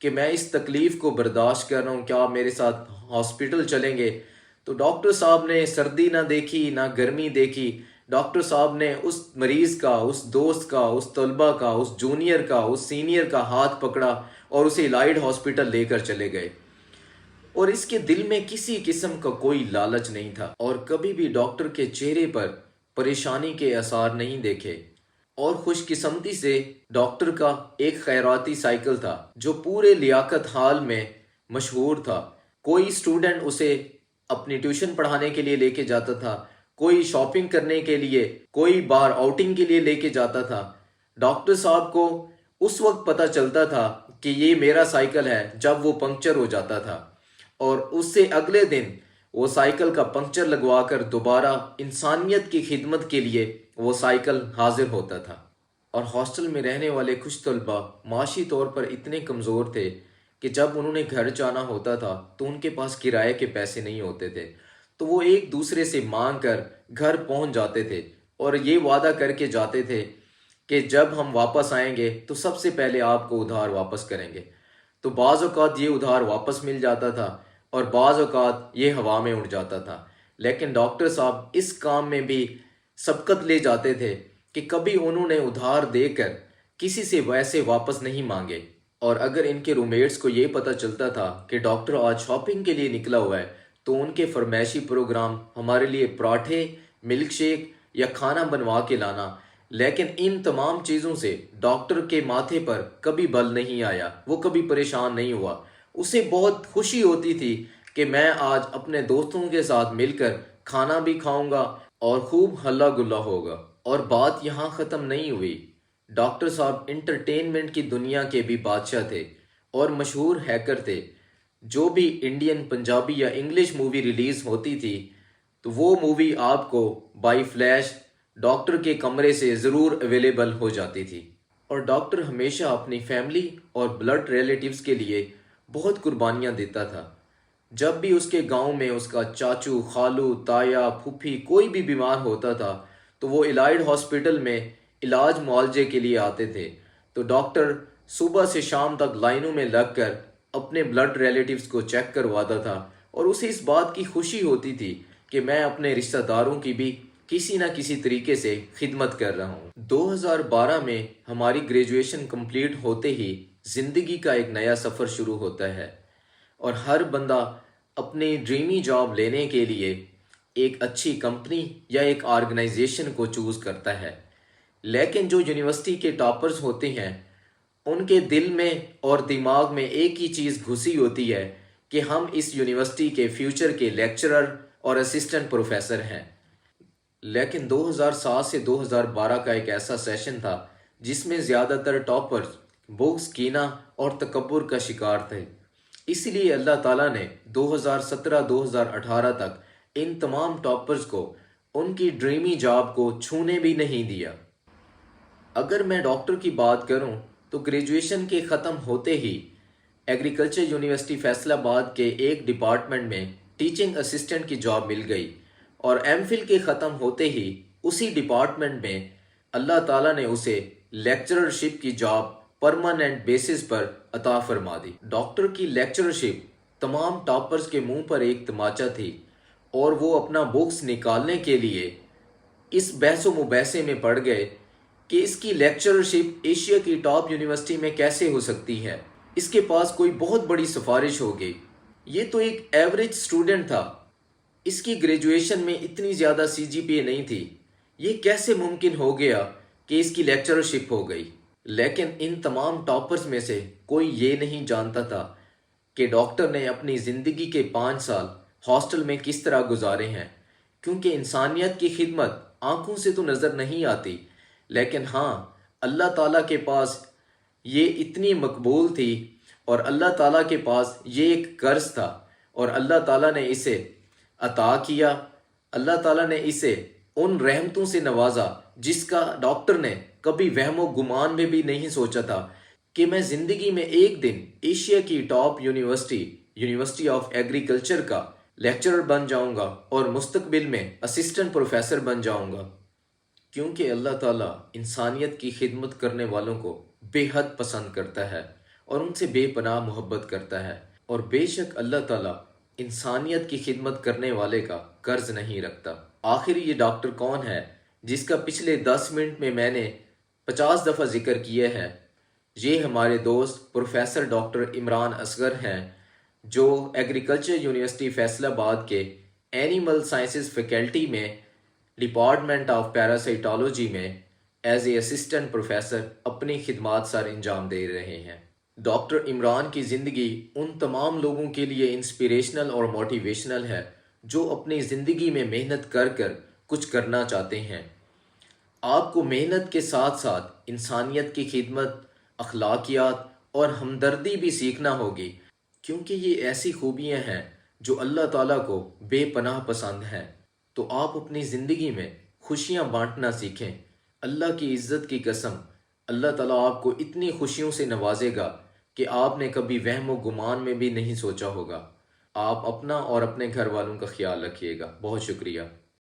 کہ میں اس تکلیف کو برداشت کر رہا ہوں، کیا آپ میرے ساتھ ہاسپٹل چلیں گے؟ تو ڈاکٹر صاحب نے سردی نہ دیکھی نہ گرمی دیکھی، ڈاکٹر صاحب نے اس مریض کا، اس دوست کا، اس طلبہ کا، اس جونیئر کا، اس سینئر کا ہاتھ پکڑا اور اسے الائڈ ہاسپٹل لے کر چلے گئے، اور اس کے دل میں کسی قسم کا کوئی لالچ نہیں تھا، اور کبھی بھی ڈاکٹر کے چہرے پر پریشانی کے آثار نہیں دیکھے۔ اور خوش قسمتی سے ڈاکٹر کا ایک خیراتی سائیکل تھا جو پورے لیاقت حال میں مشہور تھا۔ کوئی اسٹوڈنٹ اسے اپنی ٹیوشن پڑھانے کے لیے لے کے جاتا تھا، کوئی شاپنگ کرنے کے لیے، کوئی بار آؤٹنگ کے لیے لے کے جاتا تھا۔ ڈاکٹر صاحب کو اس وقت پتہ چلتا تھا کہ یہ میرا سائیکل ہے جب وہ پنکچر ہو جاتا تھا، اور اس سے اگلے دن وہ سائیکل کا پنکچر لگوا کر دوبارہ انسانیت کی خدمت کے لیے وہ سائیکل حاضر ہوتا تھا۔ اور ہاسٹل میں رہنے والے کچھ طلبہ معاشی طور پر اتنے کمزور تھے کہ جب انہوں نے گھر جانا ہوتا تھا تو ان کے پاس کرائے کے پیسے نہیں ہوتے تھے، تو وہ ایک دوسرے سے مانگ کر گھر پہنچ جاتے تھے اور یہ وعدہ کر کے جاتے تھے کہ جب ہم واپس آئیں گے تو سب سے پہلے آپ کو ادھار واپس کریں گے۔ تو بعض اوقات یہ ادھار واپس مل جاتا تھا اور بعض اوقات یہ ہوا میں اڑ جاتا تھا، لیکن ڈاکٹر صاحب اس کام میں بھی سبقت لے جاتے تھے کہ کبھی انہوں نے ادھار دے کر کسی سے ویسے واپس نہیں مانگے۔ اور اگر ان کے رومیٹس کو یہ پتہ چلتا تھا کہ ڈاکٹر آج شاپنگ کے لیے نکلا ہوا ہے تو ان کے فرمائشی پروگرام ہمارے لیے پراٹھے، ملک شیک یا کھانا بنوا کے لانا، لیکن ان تمام چیزوں سے ڈاکٹر کے ماتھے پر کبھی بل نہیں آیا، وہ کبھی پریشان نہیں ہوا۔ اسے بہت خوشی ہوتی تھی کہ میں آج اپنے دوستوں کے ساتھ مل کر کھانا بھی کھاؤں گا اور خوب ہلا گلا ہوگا۔ اور بات یہاں ختم نہیں ہوئی، ڈاکٹر صاحب انٹرٹینمنٹ کی دنیا کے بھی بادشاہ تھے اور مشہور ہیکر تھے۔ جو بھی انڈین، پنجابی یا انگلش مووی ریلیز ہوتی تھی تو وہ مووی آپ کو بائی فلیش ڈاکٹر کے کمرے سے ضرور اویلیبل ہو جاتی تھی۔ اور ڈاکٹر ہمیشہ اپنی فیملی اور بلڈ ریلیٹیوز کے لیے بہت قربانیاں دیتا تھا۔ جب بھی اس کے گاؤں میں اس کا چاچو، خالو، تایا، پھوپھی کوئی بھی بیمار ہوتا تھا تو وہ الائڈ ہاسپٹل میں علاج معالجے کے لیے آتے تھے، تو ڈاکٹر صبح سے شام تک لائنوں میں لگ کر اپنے بلڈ ریلیٹیوز کو چیک کرواتا تھا، اور اسے اس بات کی خوشی ہوتی تھی کہ میں اپنے رشتہ داروں کی بھی کسی نہ کسی طریقے سے خدمت کر رہا ہوں۔ 2012 میں ہماری گریجویشن کمپلیٹ ہوتے ہی زندگی کا ایک نیا سفر شروع ہوتا ہے، اور ہر بندہ اپنی ڈریمی جاب لینے کے لیے ایک اچھی کمپنی یا ایک آرگنائزیشن کو چوز کرتا ہے۔ لیکن جو یونیورسٹی کے ٹاپرز ہوتے ہیں ان کے دل میں اور دماغ میں ایک ہی چیز گھسی ہوتی ہے کہ ہم اس یونیورسٹی کے فیوچر کے لیکچرر اور اسسٹنٹ پروفیسر ہیں۔ لیکن 2007 سے 2012 کا ایک ایسا سیشن تھا جس میں زیادہ تر ٹاپرز بغض، کینہ اور تکبر کا شکار تھے۔ اس لیے اللہ تعالیٰ نے 2017-2018 تک ان تمام ٹاپرز کو ان کی ڈریمی جاب کو چھونے بھی نہیں دیا۔ اگر میں ڈاکٹر کی بات کروں تو گریجویشن کے ختم ہوتے ہی ایگریکلچر یونیورسٹی فیصل آباد کے ایک ڈپارٹمنٹ میں ٹیچنگ اسسٹنٹ کی جاب مل گئی، اور ایم فل کے ختم ہوتے ہی اسی ڈپارٹمنٹ میں اللہ تعالیٰ نے اسے لیکچررشپ کی جاب پرماننٹ بیسس پر عطا فرما دی۔ ڈاکٹر کی لیکچررشپ تمام ٹاپرز کے منہ پر ایک تماچا تھی، اور وہ اپنا بکس نکالنے کے لیے اس بحث و مباحثے میں پڑ گئے کہ اس کی لیکچررشپ ایشیا کی ٹاپ یونیورسٹی میں کیسے ہو سکتی ہے، اس کے پاس کوئی بہت بڑی سفارش ہوگی، یہ تو ایک ایوریج اسٹوڈنٹ تھا، اس کی گریجویشن میں اتنی زیادہ سی جی پی اے نہیں تھی، یہ کیسے ممکن ہو گیا کہ اس کی لیکچررشپ ہو گئی۔ لیکن ان تمام ٹاپرز میں سے کوئی یہ نہیں جانتا تھا کہ ڈاکٹر نے اپنی زندگی کے 5 سال ہاسٹل میں کس طرح گزارے ہیں، کیونکہ انسانیت کی خدمت آنکھوں سے تو نظر نہیں آتی، لیکن ہاں اللہ تعالیٰ کے پاس یہ اتنی مقبول تھی، اور اللہ تعالیٰ کے پاس یہ ایک قرض تھا، اور اللہ تعالیٰ نے اسے عطا کیا۔ اللہ تعالیٰ نے اسے ان رحمتوں سے نوازا جس کا ڈاکٹر نے کبھی وہم و گمان میں بھی نہیں سوچا تھا کہ میں زندگی میں ایک دن ایشیا کی ٹاپ یونیورسٹی آف ایگریکلچر کا لیکچرر بن جاؤں گا اور مستقبل میں اسسٹنٹ پروفیسر بن جاؤں گا، کیونکہ اللہ تعالیٰ انسانیت کی خدمت کرنے والوں کو بے حد پسند کرتا ہے، اور ان سے بے پناہ محبت کرتا ہے، اور بے شک اللہ تعالیٰ انسانیت کی خدمت کرنے والے کا قرض نہیں رکھتا۔ آخر یہ ڈاکٹر کون ہے جس کا پچھلے 10 منٹ میں نے 50 دفعہ ذکر کیا ہے؟ یہ ہمارے دوست پروفیسر ڈاکٹر عمران اصغر ہیں، جو ایگریکلچر یونیورسٹی فیصل آباد کے اینیمل سائنسز فیکلٹی میں ڈپارٹمنٹ آف پیراسائٹالوجی میں ایز اے اسسٹنٹ پروفیسر اپنی خدمات سر انجام دے رہے ہیں۔ ڈاکٹر عمران کی زندگی ان تمام لوگوں کے لیے انسپیریشنل اور موٹیویشنل ہے جو اپنی زندگی میں محنت کر کچھ کرنا چاہتے ہیں۔ آپ کو محنت کے ساتھ ساتھ انسانیت کی خدمت، اخلاقیات اور ہمدردی بھی سیکھنا ہوگی، کیونکہ یہ ایسی خوبیاں ہیں جو اللہ تعالیٰ کو بے پناہ پسند ہیں۔ تو آپ اپنی زندگی میں خوشیاں بانٹنا سیکھیں۔ اللہ کی عزت کی قسم، اللہ تعالیٰ آپ کو اتنی خوشیوں سے نوازے گا کہ آپ نے کبھی وہم و گمان میں بھی نہیں سوچا ہوگا۔ آپ اپنا اور اپنے گھر والوں کا خیال رکھیے گا۔ بہت شکریہ۔